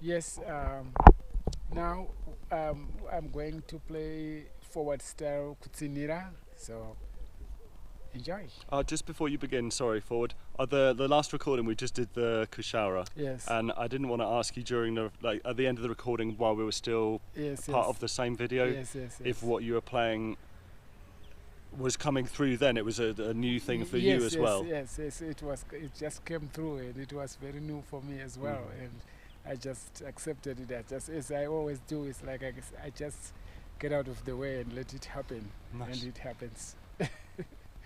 Yes, now I'm going to play forward style Kutsinira, so enjoy. Just before you begin, sorry, forward. The last recording we just did the Kushara, Yes, and I didn't want to ask you during the at the end of the recording while we were still yes, part yes, of the same video, yes, yes, if yes. what you were playing was coming through then. It was a new thing for you Yes, as yes, well. yes, yes. It was. It just came through, and it was very new for me as well. Mm. And I just accepted it. I just, as I always do, it's like I just get out of the way and let it happen, and Nice, it happens.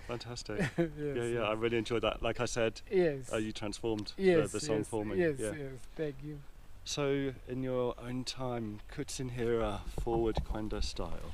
fantastic. Yes, Yeah, yes, yeah, I really enjoyed that. Like I said, yes, you transformed yes, the song yes, for me. yes, Yeah. yes. Thank you. So, in your own time, Kutsinhira forward Kwenda style.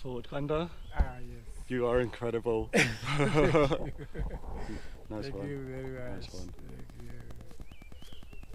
Forward Glenda. Ah, yes. You are incredible. Thank you. Nice Thank one. you very much. Nice one. Thank you.